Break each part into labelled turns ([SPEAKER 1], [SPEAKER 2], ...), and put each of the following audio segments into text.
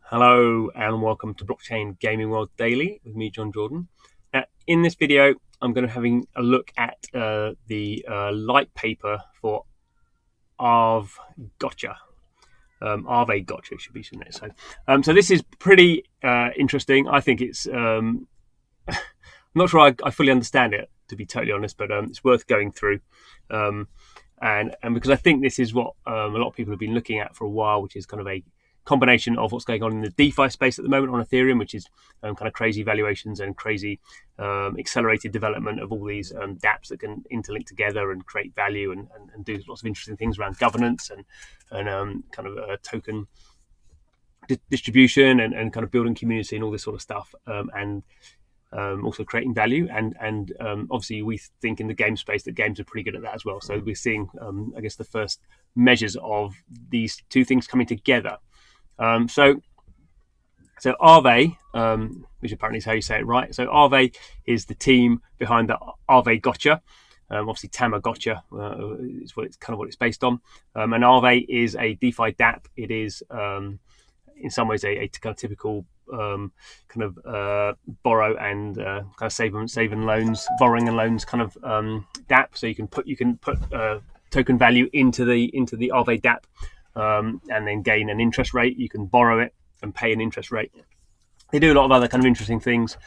[SPEAKER 1] Hello and welcome to Blockchain Gaming World Daily with me, John Jordan. In this video, I'm going to be having a look at the light paper for AAVEGOTCHI. AAVEGOTCHI should be, shouldn't it? So this is pretty interesting. I think it's I'm not sure I fully understand it, to be totally honest, but it's worth going through. And because I think this is what a lot of people have been looking at for a while, which is kind of a combination of what's going on in the DeFi space at the moment on Ethereum, which is kind of crazy valuations and crazy accelerated development of all these dApps that can interlink together and create value and do lots of interesting things around governance and kind of token distribution and kind of building community and all this sort of stuff, and also creating value. And obviously we think in the game space that games are pretty good at that as well. So we're seeing, I guess, the first measures of these two things coming together. So Aave, which apparently is how you say it right. So Aave is the team behind the AAVEGOTCHI. Obviously Tamagotchi is what it's based on. And Aave is a DeFi dApp. It is in some ways a kind of typical borrow and kind of save and loans, borrowing and loans kind of dApp. So you can put token value into the Aave dApp. And then gain an interest rate. You can borrow it and pay an interest rate. They do a lot of other kind of interesting things.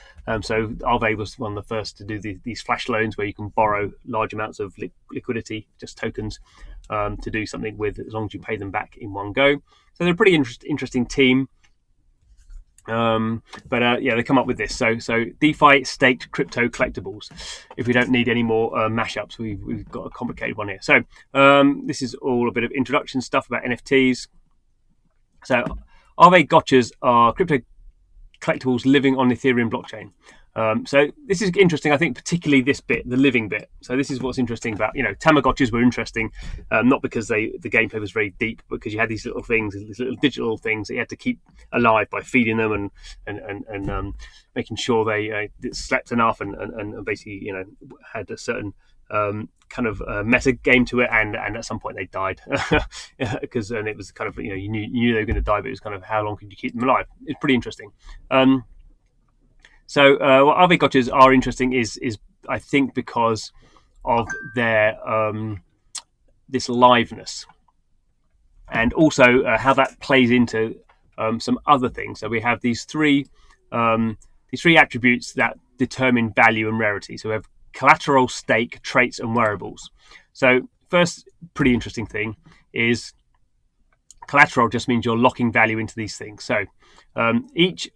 [SPEAKER 1] So Aave was one of the first to do these flash loans where you can borrow large amounts of liquidity, just tokens, to do something with as long as you pay them back in one go. So they're a pretty interesting team. They come up with this. So DeFi staked crypto collectibles. If we don't need any more mashups, we've got a complicated one here. So this is all a bit of introduction stuff about NFTs. So AAVEGOTCHIs are crypto collectibles living on the Ethereum blockchain. So this is interesting, I think, particularly this bit, the living bit. So this is what's interesting about, Tamagotchis were interesting, not because the gameplay was very deep, but because you had these little things, these little digital things that you had to keep alive by feeding them and making sure they slept enough and basically, had a certain kind of meta game to it, and at some point they died because it was kind of, you knew they were going to die, but it was kind of how long could you keep them alive? It's pretty interesting. So what AAVEGOTCHIs are interesting is I think because of their this liveness, and also how that plays into some other things. So we have these three attributes that determine value and rarity. So we have collateral, stake, traits, and wearables. So first, pretty interesting thing is collateral just means you're locking value into these things. So each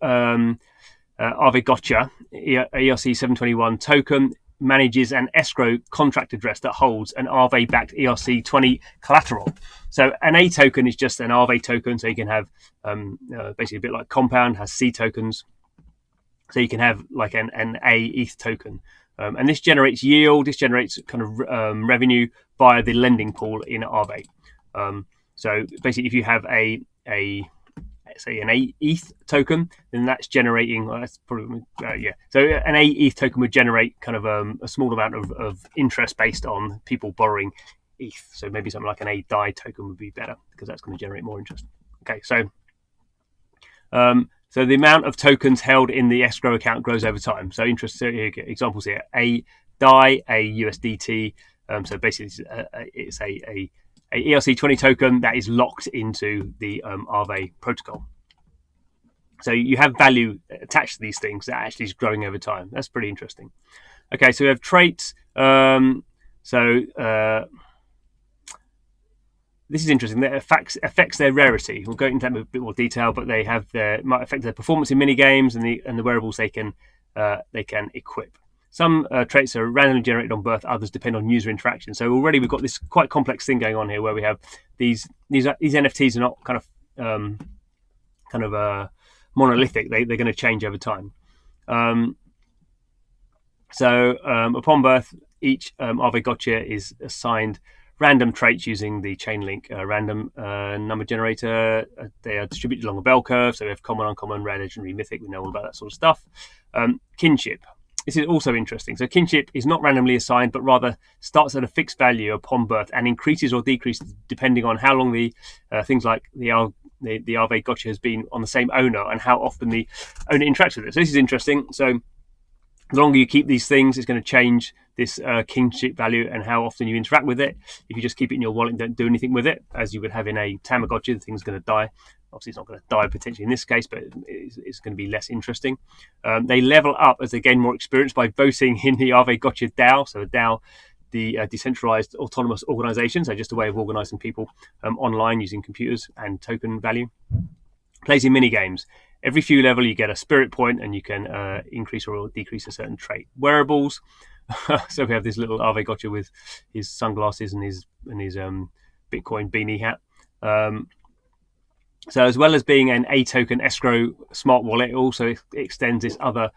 [SPEAKER 1] AAVEGOTCHI ERC 721 token manages an escrow contract address that holds an Aave-backed ERC 20 collateral. So an A token is just an Aave token. So you can have basically a bit like Compound has C tokens. So you can have like an A ETH token. And this generates yield. This generates kind of revenue via the lending pool in Aave. So basically, if you have say an A ETH token, then that's generating. That's probably So an A ETH token would generate kind of a small amount of interest based on people borrowing ETH. So maybe something like an A DAI token would be better because that's going to generate more interest. Okay, so the amount of tokens held in the escrow account grows over time. So examples here: A DAI, A USDT. So basically, it's a ERC20 token that is locked into the Aave protocol. So you have value attached to these things that actually is growing over time. That's pretty interesting. Okay, so we have traits. This is interesting. That affects their rarity. We'll go into that in a bit more detail, but they might affect their performance in mini games and the wearables they can equip. Some traits are randomly generated on birth, others depend on user interaction. So already we've got this quite complex thing going on here, where we have these NFTs are not kind of monolithic. They're going to change over time. Upon birth, each AAVEGOTCHI is assigned random traits using the Chainlink random number generator. They are distributed along a bell curve. So we have common, uncommon, rare, legendary, mythic. We know all about that sort of stuff. Kinship. This is also interesting. So kinship is not randomly assigned, but rather starts at a fixed value upon birth and increases or decreases depending on how long the things like the AAVEGOTCHI has been on the same owner and how often the owner interacts with it. So this is interesting. So the longer you keep these things, it's going to change this kinship value and how often you interact with it. If you just keep it in your wallet and don't do anything with it, as you would have in a Tamagotchi, the thing's going to die. Obviously, it's not going to die potentially in this case, but it's going to be less interesting. They level up as they gain more experience by voting in the AAVEGOTCHI DAO. So a DAO, the decentralized autonomous organization, so just a way of organizing people online using computers and token value. Plays in mini games. Every few level, you get a spirit point, and you can increase or decrease a certain trait. Wearables. So we have this little AAVEGOTCHI with his sunglasses and his Bitcoin beanie hat. So as well as being an A-token escrow smart wallet, it also extends this other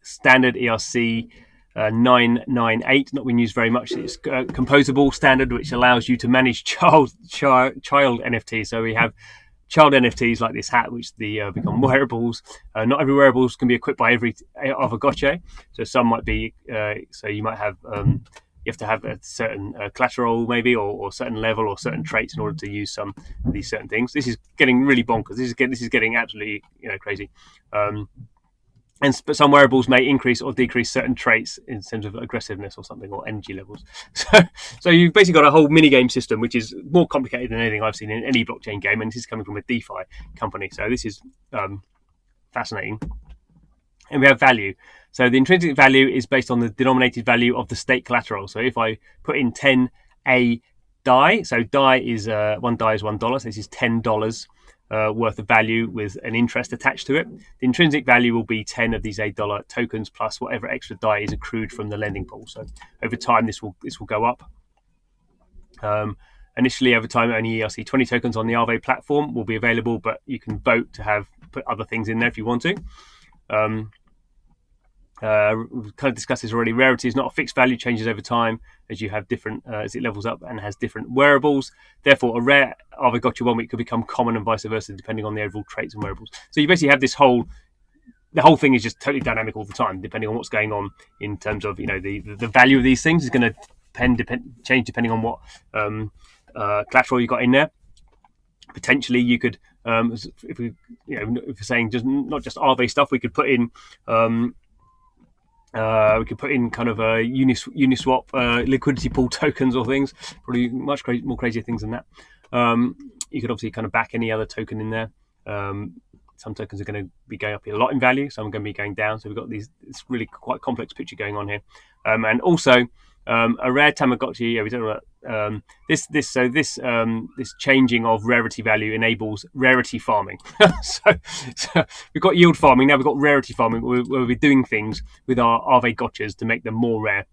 [SPEAKER 1] standard ERC 998, not been used very much. It's a composable standard which allows you to manage child NFTs. So we have child NFTs like this hat, which become wearables. Not every wearables can be equipped by every AAVEGOTCHI. So some might be. So you might have. You have to have a certain collateral, maybe, or certain level, or certain traits in order to use some of these certain things. This is getting really bonkers. This is getting absolutely crazy. But some wearables may increase or decrease certain traits in terms of aggressiveness or something, or energy levels. So you've basically got a whole mini-game system, which is more complicated than anything I've seen in any blockchain game, and this is coming from a DeFi company. So this is fascinating. And we have value. So the intrinsic value is based on the denominated value of the state collateral. So if I put in 10 A DAI, so DAI is one DAI is $1. So this is $10 worth of value with an interest attached to it. The intrinsic value will be 10 of these $8 tokens plus whatever extra DAI is accrued from the lending pool. So over time, this will go up. Initially, over time, only ERC20 tokens on the Aave platform will be available, but you can vote to put other things in there if you want to. We've kind of discussed this already. Rarity is not a fixed value, changes over time as you have different, as it levels up and has different wearables. Therefore, a rare AAVEGOTCHI 1 week could become common and vice versa, depending on the overall traits and wearables. So you basically have the whole thing is just totally dynamic all the time, depending on what's going on in terms of, the value of these things is going to change depending on what collateral you got in there. Potentially, you could, if we're saying just not just Aave stuff, we could put in kind of a Uniswap liquidity pool tokens or things, probably much more crazier things than that. You could obviously kind of back any other token in there. Some tokens are going to be going up a lot in value, some are going to be going down. So we've got this really quite complex picture going on here. And also a rare Tamagotchi. We don't know about this changing of rarity value enables rarity farming. so we've got yield farming, now we've got rarity farming, where we're doing things with our AAVEGOTCHIs to make them more rare,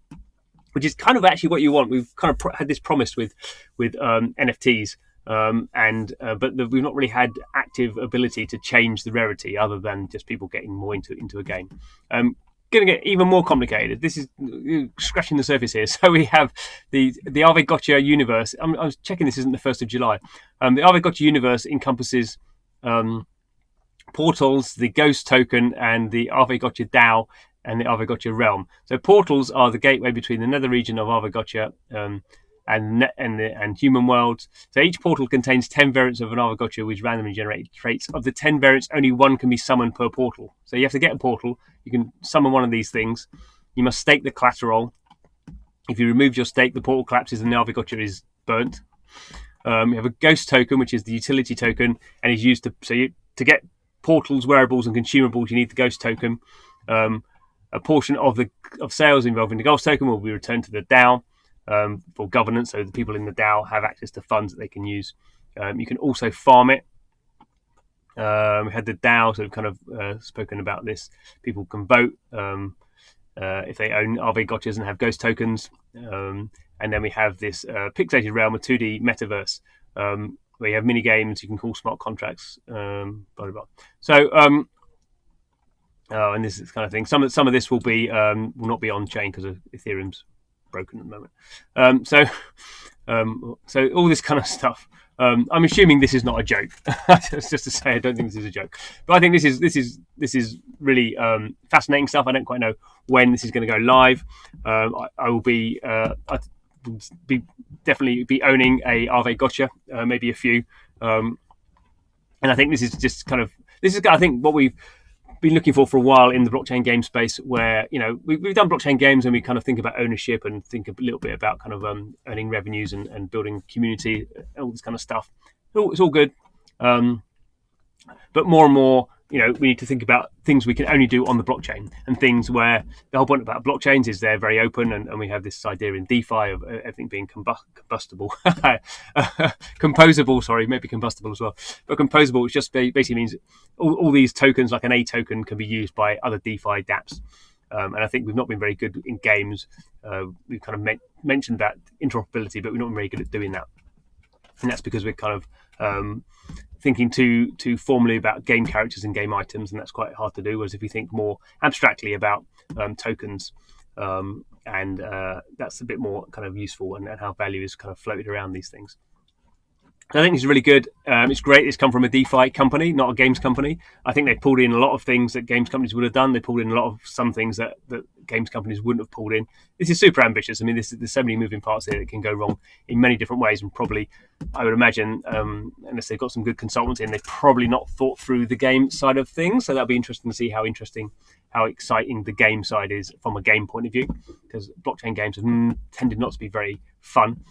[SPEAKER 1] which is kind of actually what you want. We've kind of had this promised with NFTs, but we've not really had active ability to change the rarity other than just people getting more into a game. Going to get even more complicated. This is scratching the surface here. So we have the AAVEGOTCHI universe. I was checking this isn't the 1st of July. The AAVEGOTCHI universe encompasses portals, the ghost token, and the AAVEGOTCHI DAO and the AAVEGOTCHI realm. So portals are the gateway between the nether region of AAVEGOTCHI and human worlds. So each portal contains 10 variants of an AAVEGOTCHI with randomly generated traits. Of the 10 variants, only one can be summoned per portal. So you have to get a portal. You can summon one of these things. You must stake the collateral. If you remove your stake, the portal collapses and the AAVEGOTCHI is burnt. You have a ghost token, which is the utility token, and is used to get portals, wearables, and consumables. You need the ghost token. A portion of sales involving the ghost token will be returned to the DAO for governance, so the people in the DAO have access to funds that they can use. You can also farm it. We had the DAO, so we've kind of spoken about this. People can vote if they own AAVEGOTCHIs and have ghost tokens. And then we have this pixelated realm, a 2D metaverse, where you have mini games you can call smart contracts. Blah, blah, blah. So, and this is kind of thing. Some of this will not be on chain because of Ethereum's broken at the moment. So all this kind of stuff. I'm assuming this is not a joke. Just to say, I don't think this is a joke, but I think this is really fascinating stuff. I don't quite know when this is going to go live. I will be definitely be owning a AAVEGOTCHI, maybe a few, and I think this is just kind of I think what we've been looking for a while in the blockchain game space, where we've done blockchain games and we kind of think about ownership and think a little bit about kind of earning revenues and building community, all this kind of stuff. It's all good, but more and more, we need to think about things we can only do on the blockchain, and things where the whole point about blockchains is they're very open, and we have this idea in DeFi of everything being combustible, composable. Sorry, maybe combustible as well, but composable, which just basically means all these tokens, like an A token, can be used by other DeFi dApps. And I think we've not been very good in games. We've kind of mentioned that interoperability, but we're not very good at doing that, and that's because we're kind of thinking too formally about game characters and game items, and that's quite hard to do. Whereas if we think more abstractly about tokens, and that's a bit more kind of useful, and how value is kind of floated around these things. I think it's really good. It's great. It's come from a DeFi company, not a games company. I think they pulled in a lot of things that games companies would have done. They pulled in a lot of some things that games companies wouldn't have pulled in. This is super ambitious. I mean, there's so many moving parts here that can go wrong in many different ways, and probably, I would imagine, unless they've got some good consultants in, they've probably not thought through the game side of things. So that'll be interesting to see how exciting the game side is from a game point of view, because blockchain games have tended not to be very fun.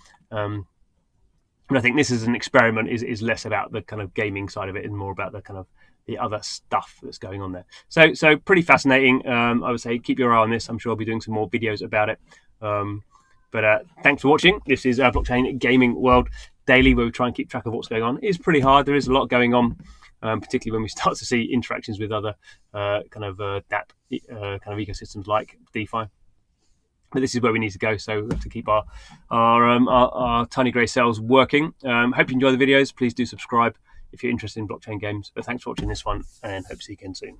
[SPEAKER 1] And I think this is an experiment is less about the kind of gaming side of it and more about the kind of the other stuff that's going on there. So pretty fascinating. I would say keep your eye on this. I'm sure I'll be doing some more videos about it. But thanks for watching. This is Blockchain Gaming World Daily, where we try and keep track of what's going on. It is pretty hard. There is a lot going on, particularly when we start to see interactions with other kind of DApp kind of ecosystems like DeFi. But this is where we need to go, so we have to keep our tiny grey cells working. Hope you enjoy the videos. Please do subscribe if you're interested in blockchain games. But thanks for watching this one, and hope to see you again soon.